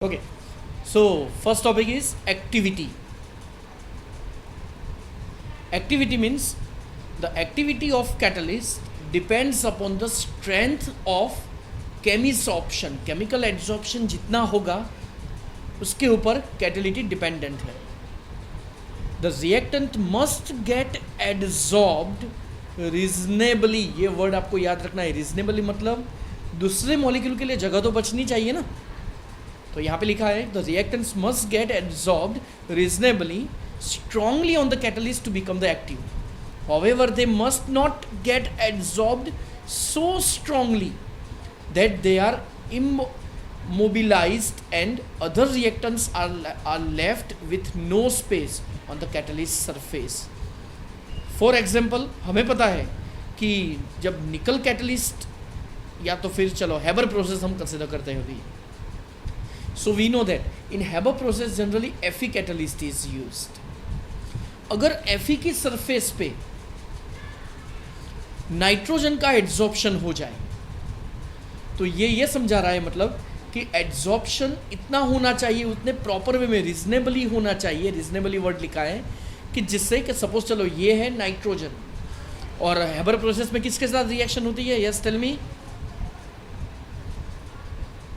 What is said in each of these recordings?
Okay, so first topic is activity. Activity means the activity of catalyst depends upon the strength of chemisorption. Chemical adsorption जितना होगा उसके ऊपर कैटेलिटी dependent है. The reactant must get adsorbed reasonably. ये word आपको याद रखना है. reasonably मतलब दूसरे मॉलिक्यूल के लिए जगह तो बचनी चाहिए ना. तो यहाँ पे लिखा है the reactants must get adsorbed reasonably strongly on the catalyst to become the active. However, they must not get adsorbed so strongly that they are immobilized and other reactants are left with no space on the catalyst surface. For example, हमें पता है कि जब निकल catalyst या तो फिर चलो हैबर प्रोसेस हम कंसिडर करते हैं अभी. So we know that in Haber process generally Fe catalyst is used. अगर Fe की सरफेस पे नाइट्रोजन का एड्सॉर्प्शन हो जाए तो ये समझा रहा है मतलब कि एड्सॉर्प्शन इतना होना चाहिए, उतने प्रॉपर वे में रीजनेबली होना चाहिए. रीजनेबली वर्ड लिखा है कि जिससे कि सपोज चलो ये है नाइट्रोजन और हैबर प्रोसेस में किसके साथ रिएक्शन होती है? Yes tell me.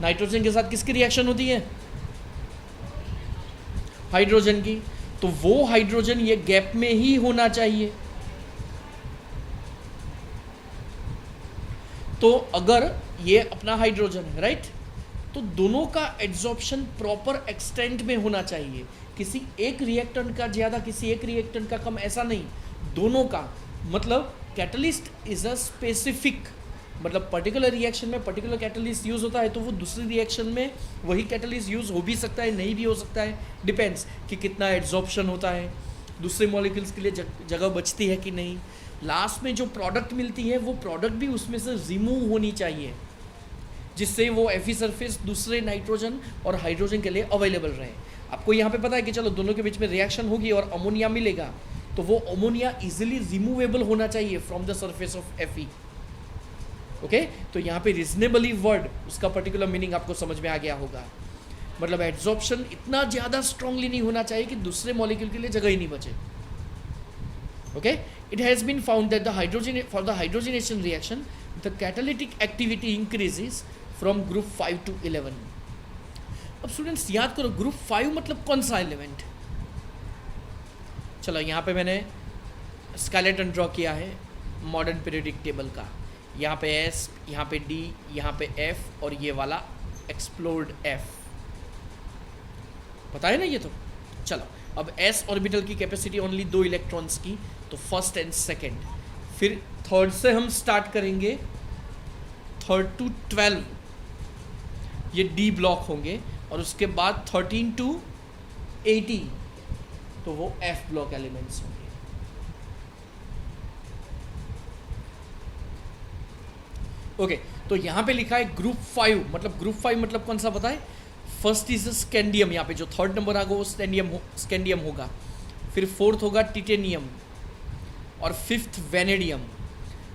नाइट्रोजन के साथ किसकी रिएक्शन होती है? हाइड्रोजन की. तो वो हाइड्रोजन ये गैप में ही होना चाहिए. तो अगर ये अपना हाइड्रोजन है राइट, तो दोनों का एड्सॉर्प्शन प्रॉपर एक्सटेंट में होना चाहिए. किसी एक रिएक्टेंट का ज़्यादा, किसी एक रिएक्टेंट का कम, ऐसा नहीं. दोनों का मतलब कैटलिस्ट इज अ स्पेसिफिक, मतलब पर्टिकुलर रिएक्शन में पर्टिकुलर कैटलिस्ट यूज़ होता है तो वो दूसरी रिएक्शन में वही कैटलिस्ट यूज़ हो भी सकता है, नहीं भी हो सकता है. डिपेंड्स कि कितना एड्सॉर्प्शन होता है, दूसरे मॉलिक्यूल्स के लिए जगह बचती है कि नहीं. लास्ट में जो प्रोडक्ट मिलती है वो प्रोडक्ट भी उसमें से रिमूव होनी चाहिए जिससे वो एफी सरफेस दूसरे नाइट्रोजन और हाइड्रोजन के लिए अवेलेबल रहे. आपको यहाँ पे पता है कि चलो दोनों के बीच में रिएक्शन होगी और अमोनिया मिलेगा तो वो अमोनिया इजीली रिमूवेबल होना चाहिए फ्रॉम द सरफेस ऑफ एफी. ओके, तो यहाँ पे रिजनेबली वर्ड उसका पर्टिकुलर मीनिंग आपको समझ में आ गया होगा. मतलब एड्सॉर्प्शन इतना ज़्यादा स्ट्रांगली नहीं होना चाहिए कि दूसरे मॉलिक्यूल के लिए जगह ही नहीं बचे. Okay, it has been found that for the hydrogenation reaction the catalytic activity increases from group 5 to 11. अब स्टूडेंट्स याद करो ग्रुप 5 मतलब कौन सा एलिमेंट? चलो यहाँ पे मैंने स्केलेटन ड्रॉ किया है मॉडर्न पीरियोडिक टेबल का. यहाँ पे S, यहाँ पे D, यहाँ पे F और ये वाला एक्सप्लोर्ड F. पता है ना ये तो. चलो अब S ऑर्बिटल की कैपेसिटी ओनली 2 इलेक्ट्रॉन्स की, तो फर्स्ट एंड सेकेंड. फिर थर्ड से हम स्टार्ट करेंगे, थर्ड टू 12 ये D ब्लॉक होंगे और उसके बाद 13 to 18 तो वो F ब्लॉक एलिमेंट्स होंगे. ओके, तो यहाँ पे लिखा है ग्रुप 5. मतलब ग्रुप 5 मतलब कौन सा पता है? First is scandium. यहाँ पे जो थर्ड नंबर आएगा वो स्कैंडियम होगा. फिर फोर्थ होगा टिटेनियम और फिफ्थ वेनेडियम.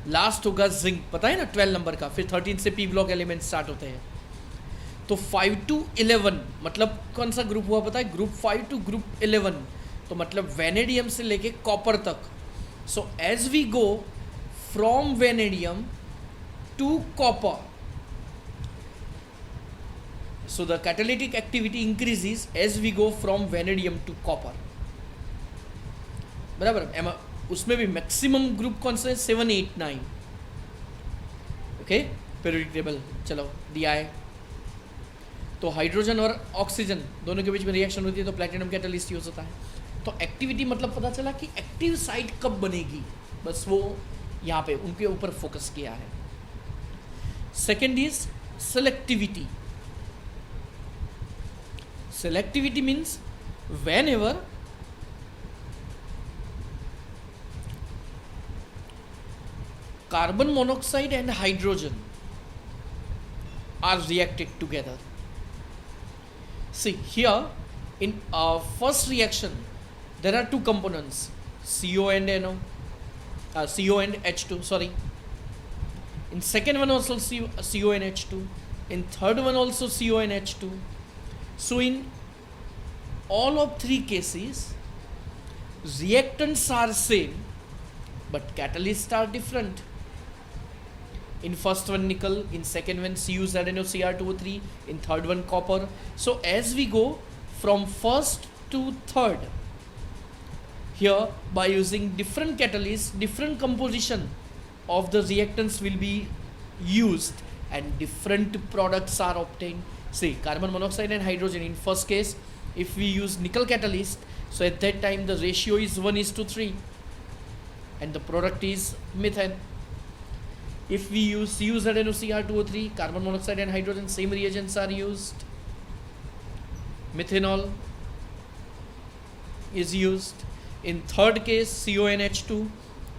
लास्ट होगा जिंक. पता है ना 12 नंबर का. फिर 13 से पी ब्लॉक एलिमेंट स्टार्ट होते हैं. तो 5 to 11 मतलब कौन सा ग्रुप हुआ पता है? ग्रुप 5 to ग्रुप 11 तो मतलब वेनेडियम से लेके कॉपर तक. So as we go from vanadium to copper, so the catalytic activity increases as we go from vanadium to copper. बराबर. उसमें भी मैक्सिमम ग्रुप कौन सा है? 7, 8, 9. ओके, पीरियोडिक टेबल चलो दिया है. तो हाइड्रोजन और ऑक्सीजन दोनों के बीच में रिएक्शन होती है तो प्लैटिनम कैटलिस्ट यूज होता है. तो एक्टिविटी मतलब पता चला कि एक्टिव साइट कब बनेगी, बस वो यहाँ पे उनके ऊपर फोकस किया है. Second is selectivity. Selectivity means whenever carbon monoxide and hydrogen are reacted together. See here in first reaction there are two components, CO and NO, CO and H2. Sorry. In second one also CO and H2. In third one also CO and H2. So in all of three cases, reactants are same but catalysts are different. In first one nickel, in second one CuZnOCr2O3, in third one copper. So as we go from first to third, here by using different catalysts, different composition of the reactants will be used and different products are obtained. See, carbon monoxide and hydrogen, in first case if we use nickel catalyst, so at that time the ratio is 1:3 and the product is methane. If we use CuZnOCr2O3, carbon monoxide and hydrogen, same reagents are used. Methanol is used. In third case, CONH2,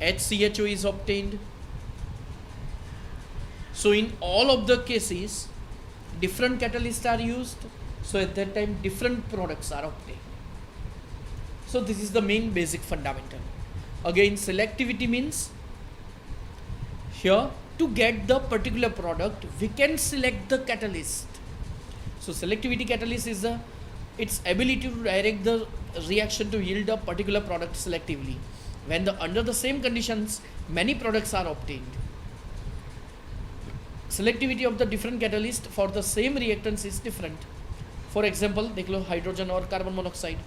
HCHO is obtained. So in all of the cases, different catalysts are used. So at that time, different products are obtained. So this is the main basic fundamental. Again, selectivity means here to get the particular product, we can select the catalyst. So selectivity catalyst is its ability to direct the reaction to yield a particular product selectively. When under the same conditions, many products are obtained. Selectivity of the different catalyst for the same reactants is different. For example, देख लो hydrogen or carbon monoxide.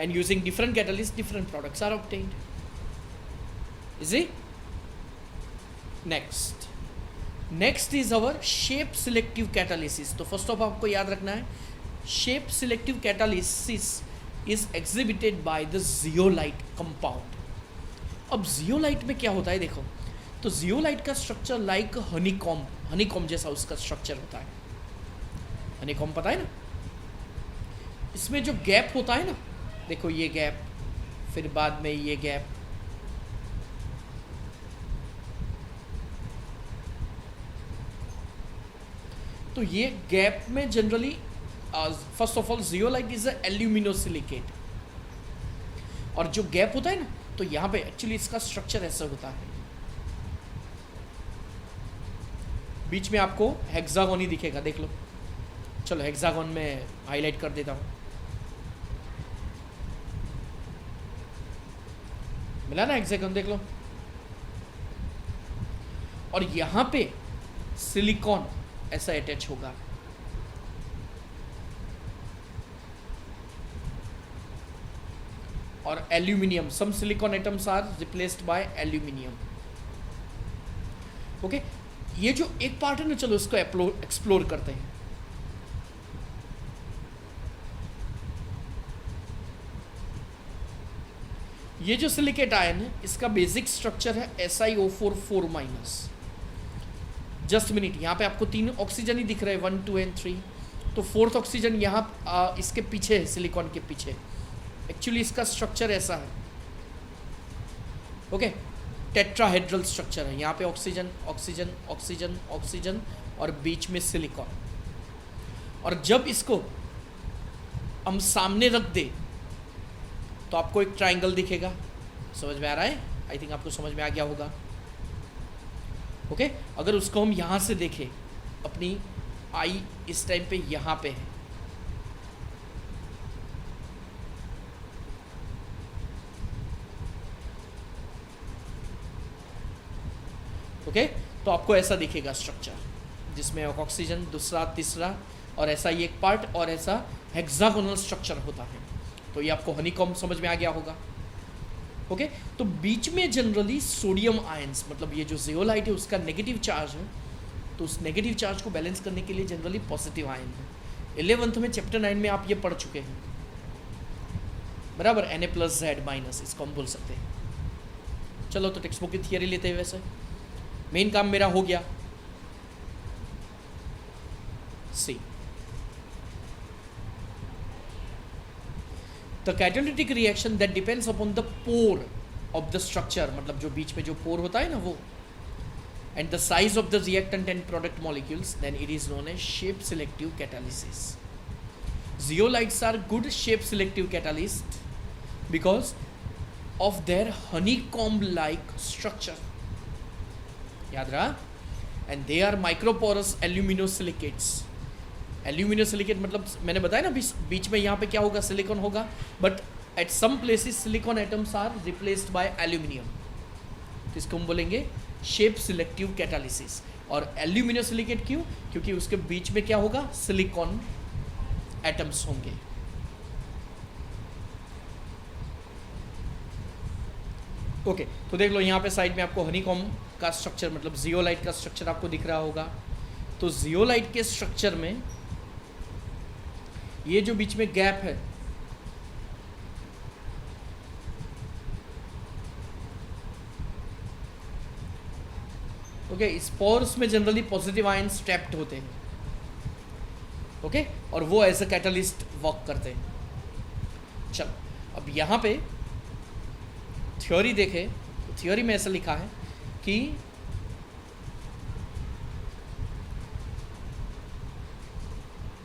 And using different catalysts, different products are obtained. Easy? Next is our shape selective catalysis. तो first of आपको याद रखना है, shape selective catalysis is exhibited by the zeolite compound. अब zeolite में क्या होता है देखो, तो zeolite का स्ट्रक्चर लाइक हनीकॉम्ब जैसा उसका स्ट्रक्चर होता है. हनीकॉम्ब पता है ना, इसमें जो गैप होता है ना, देखो ये गैप, फिर बाद में ये गैप, तो ये गैप में generally first of all zeolite is a aluminosilicate, और जो गैप होता है ना, तो यहाँ पे एक्चुअली इसका स्ट्रक्चर ऐसा होता है, बीच में आपको हेक्सागोन ही दिखेगा. देख लो, चलो हेक्सागोन में हाईलाइट कर देता हूँ. मिला ना हेक्सागोन, देख लो. और यहाँ पे सिलिकॉन ऐसा अटैच होगा. और aluminium, some silicon atoms are replaced by aluminium. Okay, ये जो एक पार्ट है ना, चलो इसको एक्सप्लोर करते हैं. ये जो सिलिकेट आयन है, इसका बेसिक स्ट्रक्चर है SiO4 जस्ट मिनट, यहाँ पे आपको 3 ऑक्सीजन ही दिख रहे हैं, 1, 2 and 3. तो 4th ऑक्सीजन यहाँ इसके पीछे है, सिलिकॉन के पीछे. एक्चुअली इसका स्ट्रक्चर ऐसा है. ओके, टेट्राहेड्रल स्ट्रक्चर है. यहाँ पे ऑक्सीजन ऑक्सीजन ऑक्सीजन ऑक्सीजन और बीच में सिलिकॉन. और जब इसको हम सामने रख दे तो आपको एक ट्राइंगल दिखेगा. समझ में आ रहा है? आई थिंक आपको समझ में आ गया होगा. ओके, अगर उसको हम यहाँ से देखें, अपनी आई इस टाइम पे यहाँ पे है, ओके, तो आपको ऐसा दिखेगा स्ट्रक्चर, जिसमें ऑक्सीजन दूसरा तीसरा और ऐसा ही एक पार्ट और ऐसा हेक्सागोनल स्ट्रक्चर होता है. तो ये आपको हनीकॉम्ब समझ में आ गया होगा. ओके, तो बीच में जनरली सोडियम आयंस, मतलब ये जो जियोलाइट है उसका नेगेटिव चार्ज है, तो उस नेगेटिव चार्ज को बैलेंस करने के लिए जनरली पॉजिटिव आयन है. 11th में चैप्टर 9 में आप ये पढ़ चुके हैं, बराबर. Na+Z- इसको हम बोल सकते हैं. चलो, तो टेक्स्ट बुक की थियरी लेते हैं. वैसे मेन काम मेरा हो गया. See, the catalytic reaction that depends upon the pore of the structure, मतलब जो बीच में जो पोर होता है ना वो, and the size of the reactant and product molecules, then it is known as shape selective catalysis. Zeolites are good shape selective catalyst because of their honeycomb like structure. याद रहा? And they are microporous aluminosilicates. Aluminium silicate मतलब मैंने बताया ना बीच में यहाँ पे क्या होगा, सिलिकॉन होगा, but at some places silicon atoms are replaced by aluminium, तो इसको हम बोलेंगे शेप सिलेक्टिव कैटालिसिस। और एल्यूमिनियम सिलिकेट क्यों? क्योंकि उसके बीच में क्या होगा, सिलिकॉन एटम्स होंगे। ओके तो देख लो यहाँ पे साइड में आपको हनीकॉम्ब का स्ट्रक्चर मतलब जियोलाइट का स्ट्रक्चर आपको दिख रहा होगा। तो जियोलाइट के स्ट्रक्चर में ये जो बीच में गैप है, ओके, स्पोर्स में जनरली पॉजिटिव आयंस ट्रैप्ड होते हैं, ओके, और वो एज अ कैटलिस्ट वर्क करते हैं। चलो अब यहाँ पे थ्योरी देखें तो थ्योरी में ऐसा लिखा है कि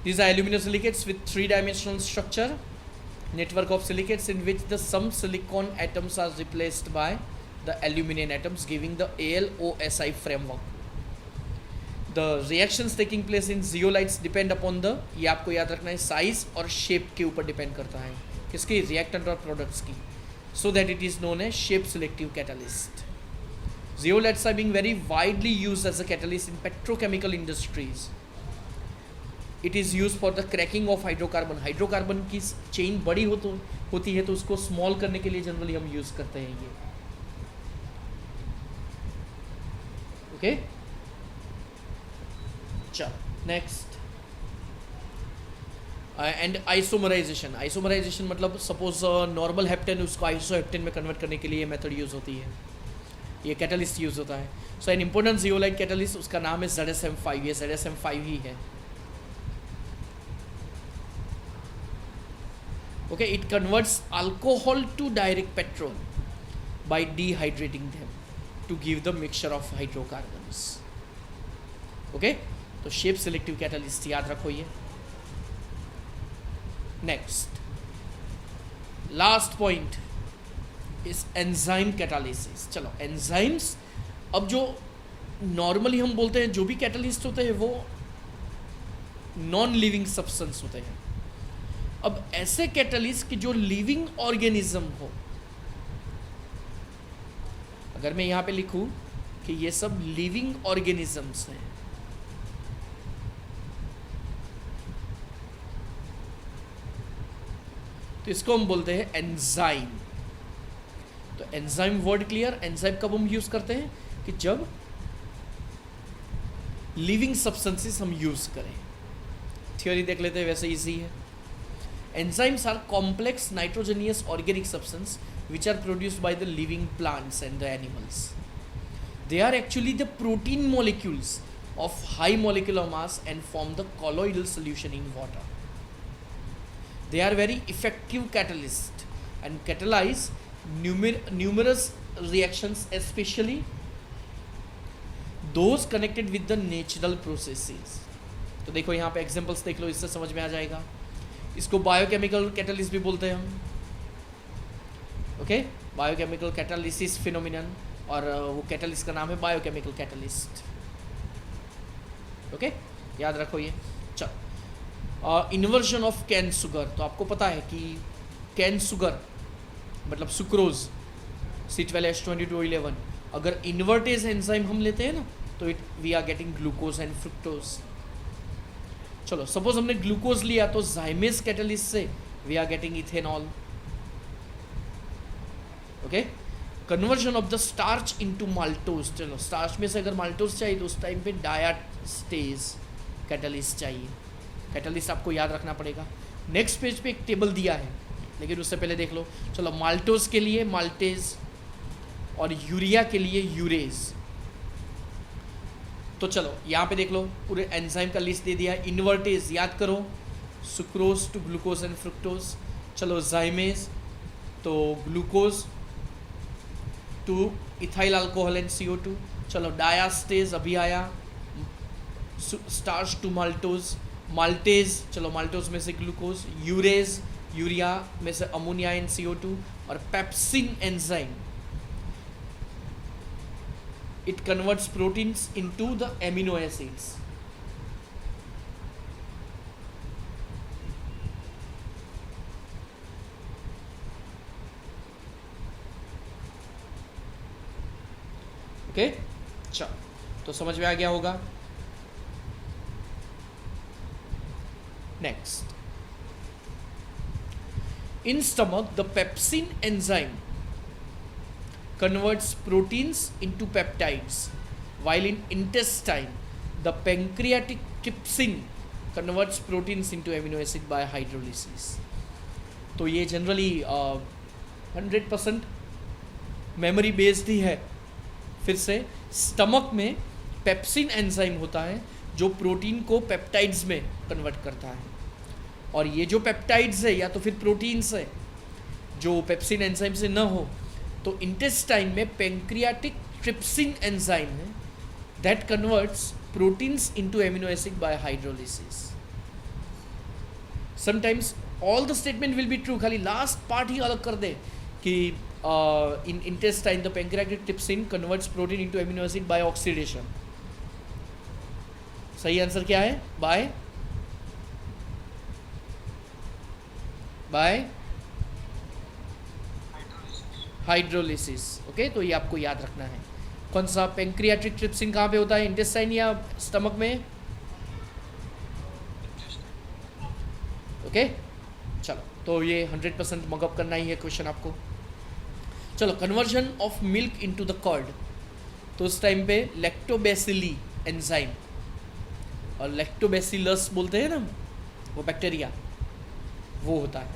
these are aluminum silicates with 3-dimensional structure, network of silicates in which the some silicon atoms are replaced by the aluminum atoms, giving the AlOSI framework. The reactions taking place in zeolites depend upon the, ये आपको याद रखना है, size और shape के ऊपर depend करता है, किसकी, रिएक्टेंट और प्रोडक्ट्स की, so that it is known as shape selective catalyst. Zeolites are being very widely used as a catalyst in petrochemical industries. It is used for the cracking of hydrocarbon. Hydrocarbon की chain बड़ी होती है तो उसको small करने के लिए generally हम यूज करते हैं ये, ओके। चलो नेक्स्ट, एंड आइसोमराइजेशन। आइसोमराइजेशन मतलब सपोज नॉर्मल हेप्टेन उसको आइसो हेप्टेन में कन्वर्ट करने के लिए ये मेथड यूज होती है, ये कैटलिस्ट यूज होता है। So an important zeolite catalyst, उसका नाम है ZSM5, ये ZSM5 ही है, okay. It converts alcohol to direct petrol by dehydrating them to give the mixture of hydrocarbons, okay. तो शेप सिलेक्टिव कैटलिस्ट याद रखो ये। Next last point is enzyme catalysis. चलो एंजाइम्स, अब जो नॉर्मली हम बोलते हैं जो भी कैटलिस्ट होते हैं वो नॉन लिविंग सब्सटेंस होते हैं। अब ऐसे कैटलिस्ट की जो लिविंग ऑर्गेनिज्म हो, अगर मैं यहां पे लिखूं कि ये सब लिविंग ऑर्गेनिजम्स हैं, तो इसको हम बोलते हैं एंजाइम। तो एंजाइम वर्ड क्लियर। एंजाइम कब हम यूज करते हैं कि जब लिविंग सब्सटेंसेस हम यूज करें। थ्योरी देख लेते हैं, वैसे इजी है। Enzymes are complex nitrogenous organic substance which are produced by the living plants and the animals. They are actually the protein molecules of high molecular mass and form the colloidal solution in water. They are very effective catalysts and catalyze numerous reactions, especially those connected with the natural processes. तो देखो यहाँ पे examples देख लो, इससे समझ में आ जाएगा। इसको बायोकेमिकल कैटलिस्ट भी बोलते हैं हम, ओके, बायोकेमिकल कैटालिसिस फिनोमिनन, और वो कैटलिस्ट का नाम है बायोकेमिकल कैटलिस्ट, ओके, याद रखो ये। चलो इन्वर्जन ऑफ कैन शुगर, तो आपको पता है कि कैन शुगर मतलब सुक्रोज C12H2211, अगर इन्वर्टेज एंजाइम हम लेते हैं ना तो we are getting glucose and fructose. चलो सपोज हमने ग्लूकोज लिया तो जाइमेज कैटलिस्ट से we are getting ethanol, okay. Conversion of the starch into maltose, चलो स्टार्च में से अगर माल्टोज चाहिए तो उस टाइम पे डायास्टेज कैटलिस्ट चाहिए। कैटलिस्ट आपको याद रखना पड़ेगा। नेक्स्ट पेज पे एक टेबल दिया है, लेकिन उससे पहले देख लो। चलो माल्टोज के लिए माल्टेज और यूरिया के लिए यूरेज। तो चलो यहाँ पे देख लो, पूरे एंजाइम का लिस्ट दे दिया है। इन्वर्टेज याद करो, sucrose to glucose and fructose. चलो जाइमेज तो glucose to ethyl alcohol and CO2। चलो डायास्टेज अभी आया, स्टार्च टू माल्टोज, माल्टेज, चलो माल्टोज में से ग्लूकोज, यूरेज यूरिया में से अमोनिया एंड CO2, और pepsin enzyme it converts proteins into the amino acids, okay, चलो तो समझ में आ गया होगा। Next, in stomach the pepsin enzyme converts proteins into peptides, while in intestine the pancreatic trypsin converts proteins into amino acid by hydrolysis। तो ये generally 100% memory based ही है। फिर से स्टमक में पेप्सिन एंजाइम होता है जो प्रोटीन को पेप्टाइड्स में कन्वर्ट करता है, और ये जो पेप्टाइड्स है या तो फिर प्रोटीन्स है जो पेप्सिन एंजाइम से न हो, तो इंटेस्टाइन में पेंक्रियाटिक ट्रिप्सिन एंजाइम है that converts proteins into amino acid by hydrolysis. Sometimes all the statement will be true, खाली लास्ट पार्ट ही अलग कर दे कि इन intestine the pancreatic trypsin converts protein into amino acid by oxidation. सही answer क्या है? Bye hydrolysis. Okay, तो ये आपको याद रखना है। कौन सा पेंक्रियाटिक ट्रिप्सिन कहाँ पे होता है, इंटेस्टाइन या स्टमक में? ओके, चलो तो ये 100% मगअप करना ही है क्वेश्चन आपको। चलो, conversion of milk into the curd, तो उस टाइम पे लैक्टोबैसिली एंजाइम और लैक्टोबैसिलस बोलते हैं ना, वो बैक्टीरिया, वो होता है।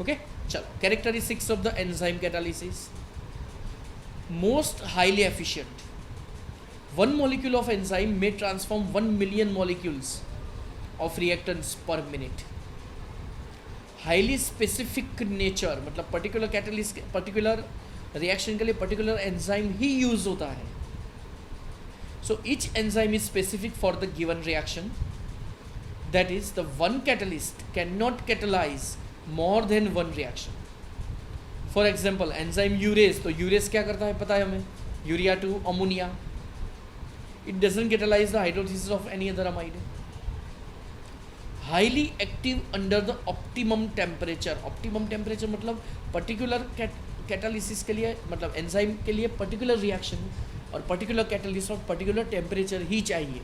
ओके, चलो, characteristics of the enzyme catalysis. Most highly efficient, 1 molecule of enzyme may transform 1 million molecules of reactants per minute। Highly specific nature, मतलब पर्टिकुलर कैटालिस्ट, पर्टिकुलर रिएक्शन के लिए पर्टिकुलर एंजाइम ही यूज होता है। So each enzyme is specific for the given reaction, that is the one catalyst cannot catalyze more than one reaction। for example enzyme urase, तो urase क्या करता है पता है हमें, urea to ammonia, it doesn't catalyze the hydrolysis of any other amide। highly active under the optimum temperature, optimum temperature मतलब particular catalysis के लिए, मतलब enzyme के लिए particular reaction और particular catalyst और particular temperature ही चाहिए।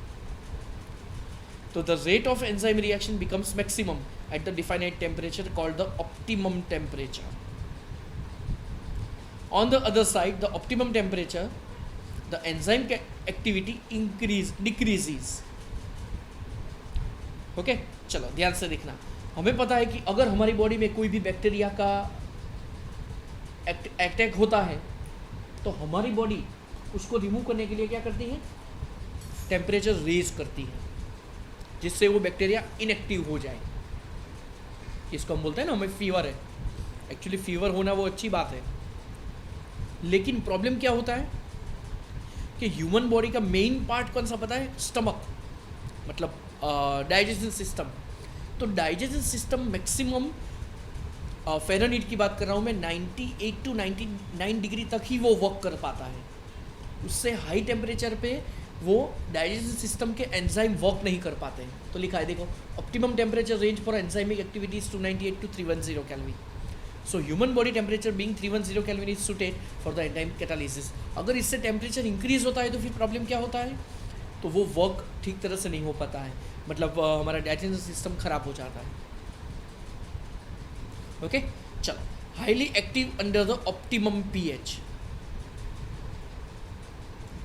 So the rate of enzyme reaction becomes maximum at the definite temperature called the optimum temperature। On the other side, the optimum temperature, the enzyme activity decreases। Okay? चलो ध्यान से देखना। हमें पता है कि अगर हमारी बॉडी में कोई भी बैक्टीरिया का अटैक होता है तो हमारी बॉडी उसको रिमूव करने के लिए क्या करती है? टेम्परेचर रेज करती है, जिससे वो बैक्टीरिया इनएक्टिव हो जाए। इसको हम बोलते हैं ना, हमें फीवर है। एक्चुअली फीवर होना वो अच्छी बात है, लेकिन प्रॉब्लम क्या होता है कि ह्यूमन बॉडी का मेन पार्ट कौन सा पता है? स्टमक, मतलब डाइजेशन सिस्टम। तो डाइजेशन सिस्टम मैक्सिमम फ़ारेनहीट की बात कर रहा हूँ मैं, 98 to 99 डिग्री तक ही वो वर्क कर पाता है। उससे हाई टेम्परेचर पे वो डाइजेशन सिस्टम के एंजाइम वर्क नहीं कर पाते हैं। तो लिखा है देखो, optimum temperature range for enzymic activities 298 to 310 kelvin. So human body temperature being 310 kelvin is suited for the enzyme catalysis. अगर इससे टेम्परेचर इंक्रीज होता है तो फिर प्रॉब्लम क्या होता है? तो वो वर्क ठीक तरह से नहीं हो पाता है, मतलब हमारा डाइजेशन सिस्टम खराब हो जाता है। ओके, चलो, highly active under the optimum pH.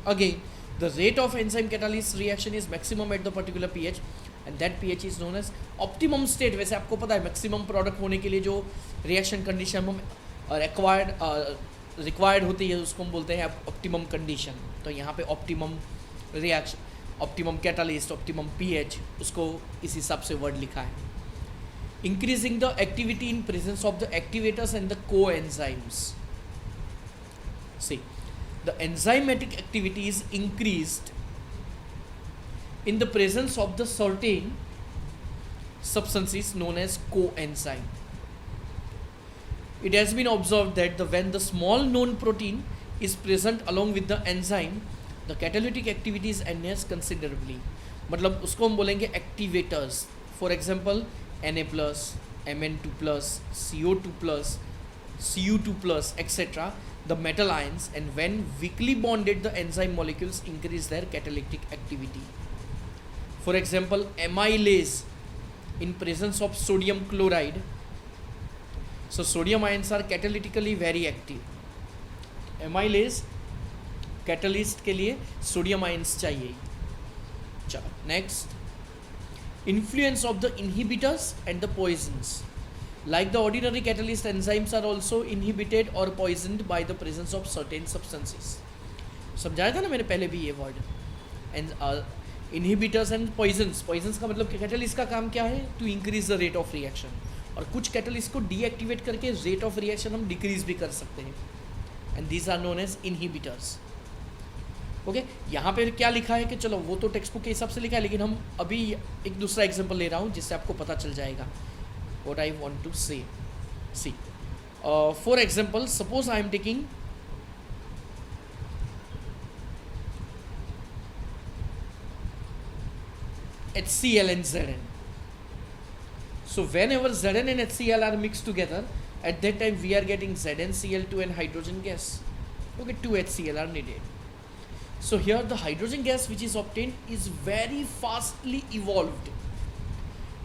Again the rate of enzyme catalysis reaction is maximum at the particular pH and that pH is known as optimum state। वैसे आपको पता है मैक्सिमम प्रोडक्ट होने के लिए जो रिएक्शन कंडीशन हम required होती है उसको हम बोलते हैं ऑप्टिमम कंडीशन। तो यहाँ पे optimum reaction, optimum catalyst, optimum pH, उसको इस हिसाब से वर्ड लिखा है। Increasing the activity in presence of the activators and the coenzymes. See, the enzymatic activity is increased in the presence of the certain substances known as coenzyme। It has been observed that when the small known protein is present along with the enzyme, the catalytic activity is enhanced considerably। मतलब उसको हम बोलेंगे activators। For example, Na+, Mn2+, CO2+, Cu2+, etc. the metal ions, and when weakly bonded the enzyme molecules increase their catalytic activity. For example, amylase in presence of sodium chloride. So sodium ions are catalytically very active. amylase catalyst के लिए sodium ions चाहिए. चलो next, influence of the inhibitors and the poisons. Like the ordinary catalyst, enzymes are also inhibited or poisoned by the presence of certain substances. समझाया था ना मैंने पहले भी ये word. Inhibitors and poisons. Poisons का मतलब कैटलिस्ट का काम क्या है? To increase the rate of reaction. और कुछ कैटलिस्ट को डीएक्टिवेट करके रेट ऑफ रिएक्शन हम डिक्रीज भी कर सकते हैं, and these are known as inhibitors. Okay, यहाँ पे क्या लिखा है कि चलो वो तो टेक्स्ट बुक के हिसाब से लिखा है, लेकिन हम अभी एक दूसरा एग्जांपल ले रहा हूँ जिससे आपको पता चल जाएगा what I want to say. See for example, suppose I am taking HCl and Zn. So whenever Zn and HCl are mixed together, at that time we are getting ZnCl2 and hydrogen gas. Okay, 2 HCl are needed. So here the hydrogen gas which is obtained is very fastly evolved.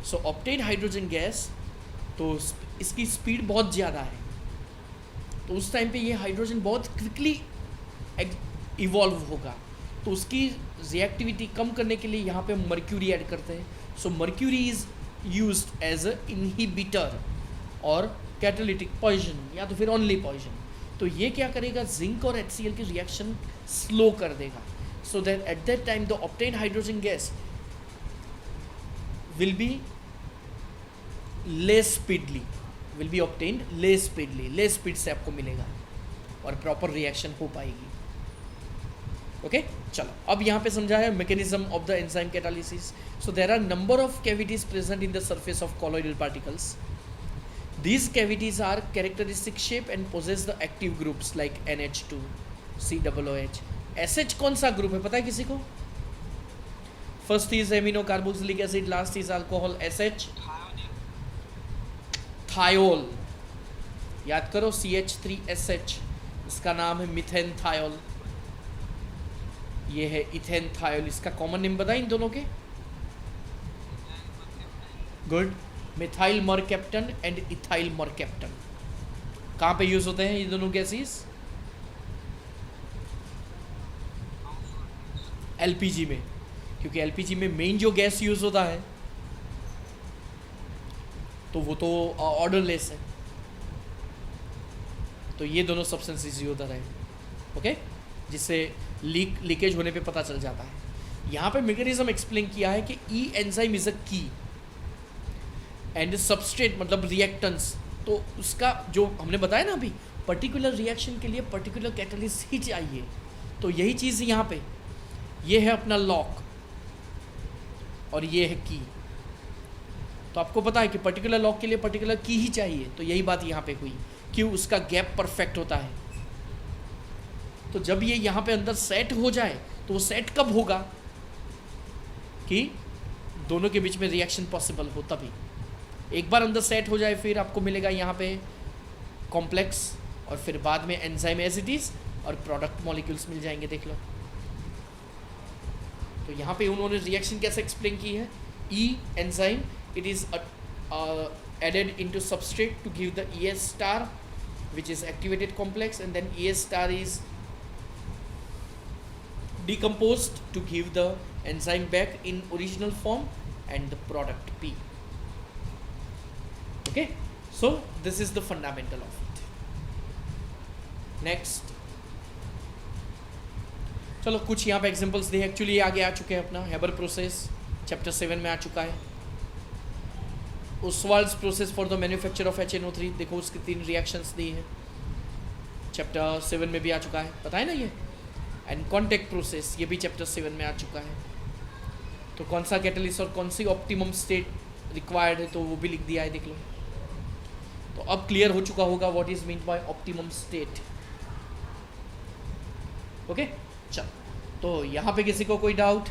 So obtained hydrogen gas, तो इसकी speed बहुत ज़्यादा है, तो उस time पे ये hydrogen बहुत क्विकली इवॉल्व होगा. तो उसकी रिएक्टिविटी कम करने के लिए यहाँ पे मर्क्यूरी ऐड करते हैं. So mercury is used as a inhibitor और कैटालिटिक पॉइजन, या तो फिर ओनली पॉइजन. तो ये क्या करेगा? जिंक और HCl की रिएक्शन स्लो कर देगा, so that at that time the obtained hydrogen gas will be less speedly, will be obtained less speedly, less speed से आपको मिलेगा और प्रॉपर रिएक्शन हो पाएगी. ओके, चलो अब यहाँ पे समझा है mechanism of the enzyme catalysis. So there are number of cavities present in the surface of colloidal particles. These cavities are characteristic shape and possess the active groups like NH2, COOH. SH कौन सा group है पता है किसी को? First is amino carboxylic acid, last is alcohol. SH thiol. याद करो, CH3SH इसका नाम है मिथेन थायोल. ये है इथेन थायोल. इसका कॉमन नेम बताएं इन दोनों के. Good. Methyl mercaptan and ethyl mercaptan. कहाँ पे यूज होते हैं ये दोनों गैसेस? LPG में, क्योंकि LPG में मेन जो गैस यूज होता है तो वो तो ऑर्डरलेस है, तो ये दोनों सब्सटेंसेस यूज होता है. ओके, जिससे लीकेज होने पे पता चल जाता है. यहाँ पे मैकेनिज्म एक्सप्लेन किया है कि ई एंजाइम इज अ की एंड सबस्ट्रेट मतलब रिएक्टेंस. तो उसका जो हमने बताया ना अभी, पर्टिकुलर रिएक्शन के लिए पर्टिकुलर कैटलिस्ट ही चाहिए. तो यही चीज़ यहाँ पे, ये है अपना लॉक और ये है की. तो आपको पता है कि पर्टिकुलर लॉक के लिए पर्टिकुलर की ही चाहिए, तो यही बात यहाँ पे हुई. क्यों? उसका गैप परफेक्ट होता है. तो जब ये यहाँ पे अंदर सेट हो जाए, तो वो सेट कब होगा? कि दोनों के बीच में रिएक्शन पॉसिबल हो तभी. एक बार अंदर सेट हो जाए फिर आपको मिलेगा यहाँ पे कॉम्प्लेक्स, और फिर बाद में एंजाइम एज इट इज और प्रोडक्ट मॉलिक्यूल्स मिल जाएंगे. देख लो, तो यहाँ पे उन्होंने रिएक्शन कैसे एक्सप्लेन की है. E enzyme, it is added into substrate to give the ES star which is activated complex, and then ES star is decomposed to give the enzyme back in original form and the product P. Okay, so this is the fundamental of it. Next, चलो कुछ यहाँ पे examples दे. Actually आगे आ चुके हैं अपना Haber process chapter 7 में आ चुका है. Ostwald's process for the manufacture of HNO3, देखो उसकी 3 रिएक्शंस दी है, चैप्टर 7 में भी आ चुका है, पता है ना ये. एंड कॉन्टैक्ट प्रोसेस, ये भी चैप्टर 7 में आ चुका है. तो कौन सा कैटलिस्ट और कौन सी ऑप्टिमम स्टेट रिक्वायर्ड है, तो वो भी लिख दिया है, देख लो. तो अब क्लियर हो चुका होगा what is mean by optimum state. Okay, चलो, तो यहाँ पे किसी को कोई डाउट?